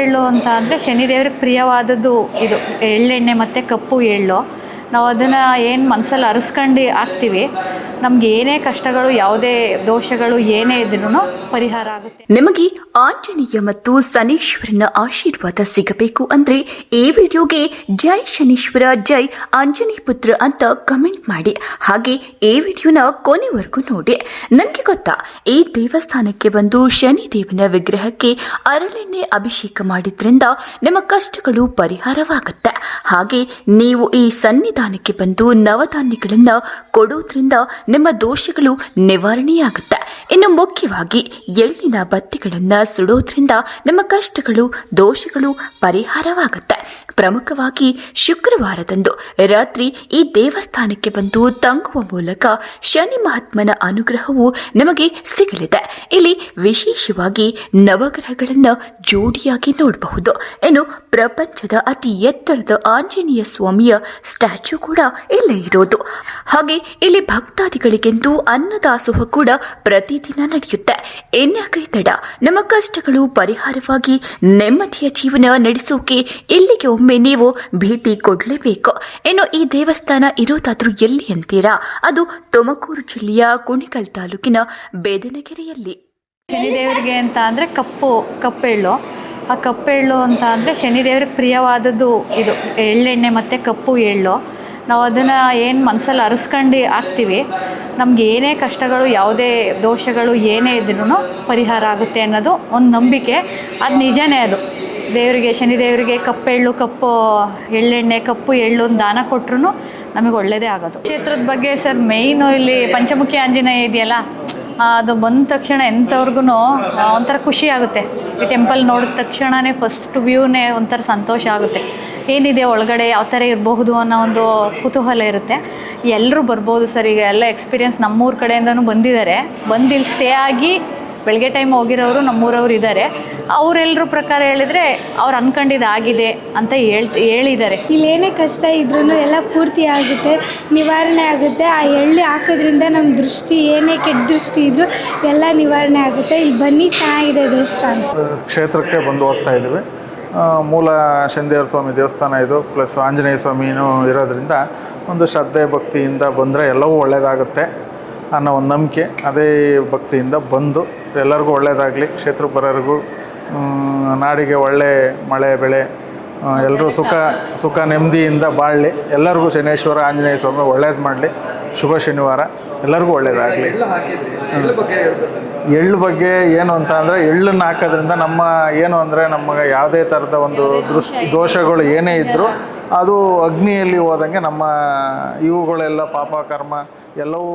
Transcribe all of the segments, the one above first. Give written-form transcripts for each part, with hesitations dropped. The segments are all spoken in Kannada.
ಎಳ್ಳು ಅಂತ ಅಂದರೆ ಶನಿದೇವ್ರಿಗೆ ಪ್ರಿಯವಾದದ್ದು ಇದು ಎಳ್ಳೆಣ್ಣೆ ಮತ್ತು ಕಪ್ಪು ಎಳ್ಳು. ನಾವು ಅದನ್ನು ಏನು ಮನಸ್ಸಲ್ಲಿ ಅರಸ್ಕೊಂಡು ಹಾಕ್ತೀವಿ, ನಮ್ಗೆ ಏನೇ ಕಷ್ಟಗಳು ಯಾವುದೇ ದೋಷಗಳು ಏನೇ ಇದ್ರೂ ಪರಿಹಾರ ಆಗುತ್ತೆ. ನಿಮಗೆ ಆಂಜನೇಯ ಮತ್ತು ಶನೀಶ್ವರನ ಆಶೀರ್ವಾದ ಸಿಗಬೇಕು ಅಂದ್ರೆ ಈ ವಿಡಿಯೋಗೆ ಜೈ ಶನೀಶ್ವರ ಜೈ ಆಂಜನೇಯ ಪುತ್ರ ಅಂತ ಕಮೆಂಟ್ ಮಾಡಿ. ಹಾಗೆ ಈ ವಿಡಿಯೋನ ಕೊನೆವರೆಗೂ ನೋಡಿ. ನಮ್ಗೆ ಗೊತ್ತಾ, ಈ ದೇವಸ್ಥಾನಕ್ಕೆ ಬಂದು ಶನಿದೇವನ ವಿಗ್ರಹಕ್ಕೆ ಅರಳೆಣ್ಣೆ ಅಭಿಷೇಕ ಮಾಡಿದ್ರಿಂದ ನಿಮ್ಮ ಕಷ್ಟಗಳು ಪರಿಹಾರವಾಗುತ್ತೆ. ಹಾಗೆ ನೀವು ಈ ಸನ್ನಿಧಾನಕ್ಕೆ ಬಂದು ನವಧಾನ್ಯಗಳನ್ನ ಕೊಡೋದ್ರಿಂದ ನಿಮ್ಮ ದೋಷಗಳು ನಿವಾರಣೆಯಾಗುತ್ತೆ. ಇನ್ನು ಮುಖ್ಯವಾಗಿ ಎಳ್ಳಿನ ಬತ್ತಿಗಳನ್ನ ಸುಡೋದ್ರಿಂದ ನಿಮ್ಮ ಕಷ್ಟಗಳು ದೋಷಗಳು ಪರಿಹಾರವಾಗುತ್ತೆ. ಪ್ರಮುಖವಾಗಿ ಶುಕ್ರವಾರದಂದು ರಾತ್ರಿ ಈ ದೇವಸ್ಥಾನಕ್ಕೆ ಬಂದು ತಂಗುವ ಮೂಲಕ ಶನಿ ಮಹಾತ್ಮನ ಅನುಗ್ರಹವು ನಿಮಗೆ ಸಿಗಲಿದೆ. ಇಲ್ಲಿ ವಿಶೇಷವಾಗಿ ನವಗ್ರಹಗಳನ್ನ ಜೋಡಿಯಾಗಿ ನೋಡಬಹುದು. ಇನ್ನು ಪ್ರಪಂಚದ ಅತಿ ಎತ್ತರದ ಆಂಜನೇಯ ಸ್ವಾಮಿಯ ಸ್ಟ್ಯಾಚ್ಯೂ ಕೂಡ ಇಲ್ಲೇ ಇರೋದು. ಹಾಗೆ ಇಲ್ಲಿ ಭಕ್ತಾದಿಗಳಿಗೆಂದು ಅನ್ನದಾಸೋಹ ಕೂಡ ಪ್ರತಿದಿನ ನಡೆಯುತ್ತೆ. ಇನ್ಯಾಕೆ ತಡ, ನಮ್ಮ ಕಷ್ಟಗಳು ಪರಿಹಾರವಾಗಿ ನೆಮ್ಮದಿಯ ಜೀವನ ನಡೆಸೋಕೆ ಇಲ್ಲಿಗೆ ಒಮ್ಮೆ ನೀವು ಭೇಟಿ ಕೊಡಲೇಬೇಕು. ಇನ್ನು ಈ ದೇವಸ್ಥಾನ ಇರೋದಾದ್ರೂ ಎಲ್ಲಿ ಅಂತೀರಾ? ಅದು ತುಮಕೂರು ಜಿಲ್ಲೆಯ ಕುಣಿಗಲ್ ತಾಲೂಕಿನ ಬೇದನಗೆರೆಯಲ್ಲಿ. ಶನಿದೇವರಿಗೆ ಅಂತ ಅಂದರೆ ಕಪ್ಪೆಳ್ಳು. ಆ ಕಪ್ಪೆಳ್ಳು ಅಂತ ಅಂದರೆ ಶನಿದೇವ್ರಿಗೆ ಪ್ರಿಯವಾದದ್ದು ಇದು ಎಳ್ಳೆಣ್ಣೆ ಮತ್ತು ಕಪ್ಪು ಎಳ್ಳು. ನಾವು ಅದನ್ನು ಏನು ಮನಸ್ಸಲ್ಲಿ ಅರಸ್ಕೊಂಡು ಹಾಕ್ತೀವಿ, ನಮ್ಗೆ ಏನೇ ಕಷ್ಟಗಳು ಯಾವುದೇ ದೋಷಗಳು ಏನೇ ಇದ್ರೂ ಪರಿಹಾರ ಆಗುತ್ತೆ ಅನ್ನೋದು ಒಂದು ನಂಬಿಕೆ. ಅದು ನಿಜನೇ. ಅದು ದೇವರಿಗೆ ಶನಿದೇವರಿಗೆ ಕಪ್ಪು ಎಳ್ಳೆಣ್ಣೆ ಕಪ್ಪು ಎಳ್ಳು ದಾನ ಕೊಟ್ಟರು ನಮಗೆ ಒಳ್ಳೆಯದೇ ಆಗೋದು. ಕ್ಷೇತ್ರದ ಬಗ್ಗೆ ಸರ್ ಮೇಯ್ನು ಇಲ್ಲಿ ಪಂಚಮುಖಿ ಆಂಜನೇಯ ಇದೆಯಲ್ಲ, ಅದು ಬಂದ ತಕ್ಷಣ ಎಂಥವ್ರಿಗೂ ಒಂಥರ ಖುಷಿ ಆಗುತ್ತೆ. ಈ ಟೆಂಪಲ್ ನೋಡಿದ ತಕ್ಷಣವೇ ಫಸ್ಟ್ ವ್ಯೂನೇ ಒಂಥರ ಸಂತೋಷ ಆಗುತ್ತೆ. ಏನಿದೆ ಒಳಗಡೆ, ಯಾವ ಥರ ಇರಬಹುದು ಅನ್ನೋ ಒಂದು ಕುತೂಹಲ ಇರುತ್ತೆ. ಎಲ್ಲರೂ ಬರ್ಬೋದು ಸರ್. ಈಗ ಎಲ್ಲ ಎಕ್ಸ್ಪೀರಿಯೆನ್ಸ್ ನಮ್ಮೂರ ಕಡೆಯಿಂದನೂ ಬಂದಿದ್ದಾರೆ. ಬಂದು ಇಲ್ಲಿ ಸ್ಟೇ ಆಗಿ ಬೆಳಗ್ಗೆ ಟೈಮ್ ಹೋಗಿರೋರು ನಮ್ಮೂರವ್ರು ಇದ್ದಾರೆ. ಅವರೆಲ್ಲರ ಪ್ರಕಾರ ಹೇಳಿದರೆ ಅವ್ರು ಅನ್ಕೊಂಡಿದ್ದಾಗಿದೆ ಅಂತ ಹೇಳಿದ್ದಾರೆ. ಇಲ್ಲಿ ಏನೇ ಕಷ್ಟ ಇದ್ರೂ ಎಲ್ಲ ಪೂರ್ತಿ ಆಗುತ್ತೆ, ನಿವಾರಣೆ ಆಗುತ್ತೆ. ಆ ಎಳ್ಳು ಹಾಕೋದ್ರಿಂದ ನಮ್ಮ ದೃಷ್ಟಿ, ಏನೇ ಕೆಟ್ಟ ದೃಷ್ಟಿ ಇದ್ದರೂ ಎಲ್ಲ ನಿವಾರಣೆ ಆಗುತ್ತೆ. ಇಲ್ಲಿ ಬನ್ನಿ, ಚೆನ್ನಾಗಿದೆ ದೇವಸ್ಥಾನ. ಕ್ಷೇತ್ರಕ್ಕೆ ಬಂದು ಹೋಗ್ತಾ ಇದ್ದೀವಿ. ಮೂಲ ಶನಿದೇವರ ಸ್ವಾಮಿ ದೇವಸ್ಥಾನ ಇದು, ಪ್ಲಸ್ ಆಂಜನೇಯ ಸ್ವಾಮಿನೂ ಇರೋದ್ರಿಂದ ಒಂದು ಶ್ರದ್ಧೆ ಭಕ್ತಿಯಿಂದ ಬಂದರೆ ಎಲ್ಲವೂ ಒಳ್ಳೆಯದಾಗುತ್ತೆ ಅನ್ನೋ ಒಂದು ನಂಬಿಕೆ. ಅದೇ ಭಕ್ತಿಯಿಂದ ಬಂದು ಎಲ್ಲರಿಗೂ ಒಳ್ಳೆಯದಾಗಲಿ, ಕ್ಷೇತ್ರ ಬರೋರಿಗೂ ನಾಡಿಗೆ ಒಳ್ಳೆ ಮಳೆ ಬೆಳೆ ಎಲ್ಲರೂ ಸುಖ ನೆಮ್ಮದಿಯಿಂದ ಬಾಳಲಿ. ಎಲ್ಲರಿಗೂ ಶನೇಶ್ವರ ಆಂಜನೇಯ ಸ್ವಾಮಿ ಒಳ್ಳೇದು ಮಾಡಲಿ. ಶುಭ ಶನಿವಾರ, ಎಲ್ಲರಿಗೂ ಒಳ್ಳೆಯದಾಗಲಿ. ಎಳ್ಳು ಬಗ್ಗೆ ಏನು ಅಂತ ಅಂದರೆ, ಎಳ್ಳನ್ನು ಹಾಕೋದ್ರಿಂದ ನಮ್ಮ ಏನು ಅಂದರೆ ನಮಗೆ ಯಾವುದೇ ಥರದ ಒಂದು ದೋಷಗಳು ಏನೇ ಇದ್ದರೂ ಅದು ಅಗ್ನಿಯಲ್ಲಿ ಹೋದಂಗೆ ನಮ್ಮ ಇವುಗಳೆಲ್ಲ ಪಾಪ ಕರ್ಮ ಎಲ್ಲವೂ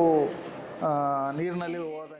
ನೀರಿನಲ್ಲಿ ಹೋದಂಗೆ.